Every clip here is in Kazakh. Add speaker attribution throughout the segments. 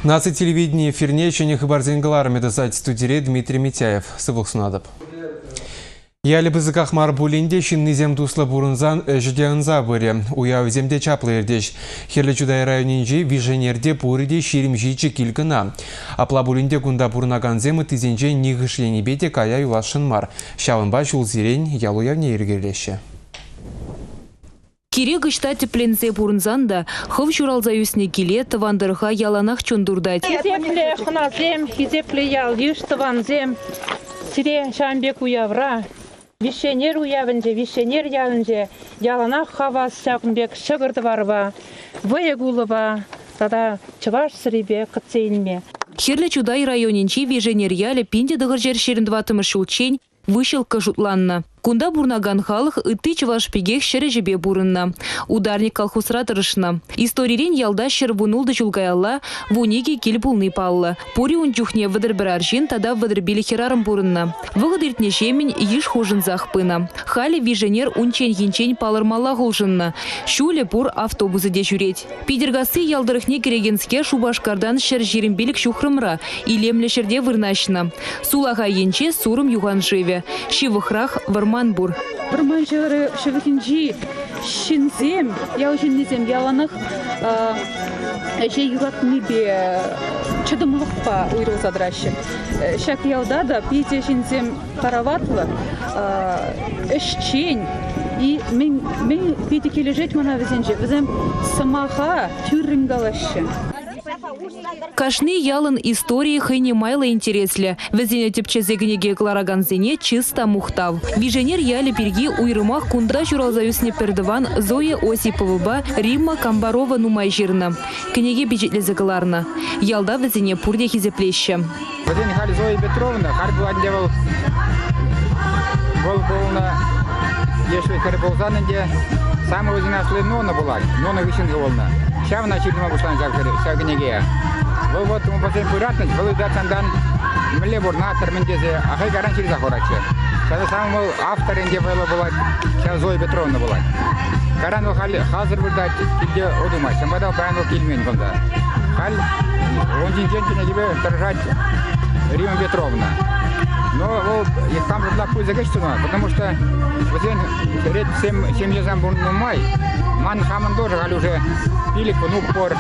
Speaker 1: Насы телевидение фирнечених и барзингалар медасать студире Дмитрий Митяев. Сывлық сунадып. Ялі бізікақ мар бұлінде шинны зем дусла бұрынзан ждеанза бөрі. Уяу земде чаплы ердеш. Херлі чудай районинже виженерде бұрыде шерім жейчі кілгіна. Апла бұлінде күнда бұрынаган земі тізенже нигышлені бете кая юлашын мар. Шавынба жул зирен ялуявне ергерлеші.
Speaker 2: Кире гышта теплензе бурнзанда, хов журалза юсне келе тавандырға яланақ чондурдать.
Speaker 3: Хизепле хуназем, хизепле ял юш таванзем, сире шамбек уявра, вишенер уявынже, вишенер ялынже, яланақ хавас шақынбек шығырды барба, ваягулыба, тада чываш сыребе кыцейнме.
Speaker 2: Херлі чудай районинчи веженер ялі пинде дығыр жер шеріндватымы шулчень, вышелка жутланна. Кунда бурнаган халық ытты чываш пегех шері жебе бурынна. Ударник колхозра тырышна. Историрен ялда шер вунулды чулгаялла, вунеге кел пулны палла. Пури он чухне выдыр бір аржин, тада выдыр билі херарым бурынна. Вғыдыртне жемін еш хожын захпына. Хали виженер унчен-енчен палырмала ғылжынна. Шуле пур автобусы де жүреть. Пидергасы ялдырықне керегенске шубашкардан шер жерімбелік шухрымра, илемлі шерде вырнашна. Сулаға енче сурым юған живе. Шивықрақ варма Манбур.
Speaker 3: Бірман жығыры шывыкінжи шинзем, яу шиннезем яланық жей юратны бе чыдымлықпа уйрыл задрашы. Шак ялда да пейте шинзем караватлы ішчен и мен пейте кележет мана візенже. Візем самаға тюррингалашы.
Speaker 2: Кашны ялын истории хэйни майла интересле. Везене тепчезегнеге клараганзене чисто мухтав. Виженер яли перги уйрымах кунда журалзаюсне пердыван Зоя Осипова Римма Камбарова нумайжирна. Кнеге бюджетлезегаларна. Ялда везене пурде хизеплеще.
Speaker 4: Везене хали Зоя Петровна, харбуанде волна ешве харбулзанынде самый возинаслы нона была, нона вишен волна. Сейчас начали мы бушлан загнеге. Вот мы посмотрим пиратность, был датандан мле бурна терминдезе, а хай гарантии захораче. Сейчас самый автор инде была, сейчас Зоя Петровна была. Гаран хали хазар бурдать, где одумай, самбадал правильно кильмен банда. Халь он день на тебе держать Рима Петровна. Но вот я там же для пользы гостиного, потому что вот семь лезам май, ман хаман тоже гали уже пилик ну пор,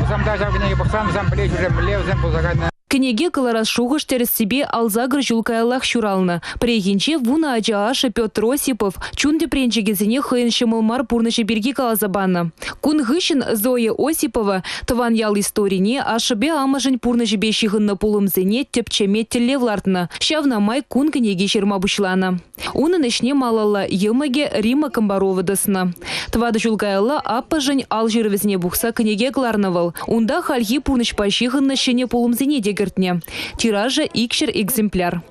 Speaker 4: сам даже в ней бахсан сам плеч уже лев зам позагадна.
Speaker 2: Кнеге каларас шугыш терес себе алзагр жулкаялах шурална. Прегенче вуна аджааша Петр Осипов чунде пренчегезене хыйын шымылмар пурныше берги калазабанна. Кун гышын Зоя Осипова тыван ял историне ашыбе амажын пурныше бешихынна пулымзене тепчеме телевлартна. Шавна май кун кнеге шерма бушлана. Уны нешне малала йымаге Рима Камбарова дысна. Твады жулкаялла аппажын алжирвезне бухса кнеге кларнавал. Унда хальги пурныш пашихынна шене пулымзене деге Тиража икшер экземпляр.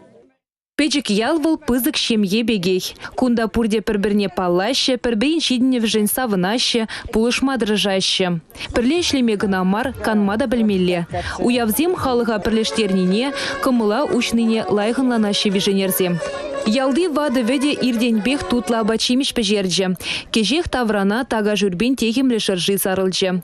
Speaker 2: Печек ялвал пызык шемье бегей. Кунда пурде перберне палаще, перберин щидне в жень савынаще, пулышма дрожаще. Перлешлеме гнамар, канмада бельмелле. Уявзем халыга перлештернине, камыла учныне лайхынланаще виженерзем. Ялды вады веде ирденбех тутла бачимиш пежердже. Кежех таврана тага журбен техимле шаржи сарылдже.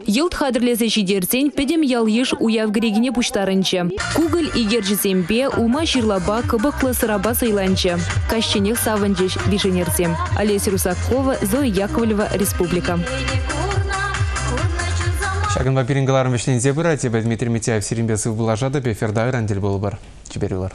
Speaker 2: Йылт хадрлезе жидерзен педем ял еш уяв грегине пуштарынче. Кугыл игержезембе ума жирлаба кыбыклы сыраба сайланче. Кащенех савынчеш виженерзем. Олеся Русакова, Зоя Яковлева, Республика.
Speaker 1: Шагын вапирингаларым вешлензе бұрат, Дмитрий Митяев Сиримбесов Булажада, Беферда Ирандель Болбар. Чеберюлар.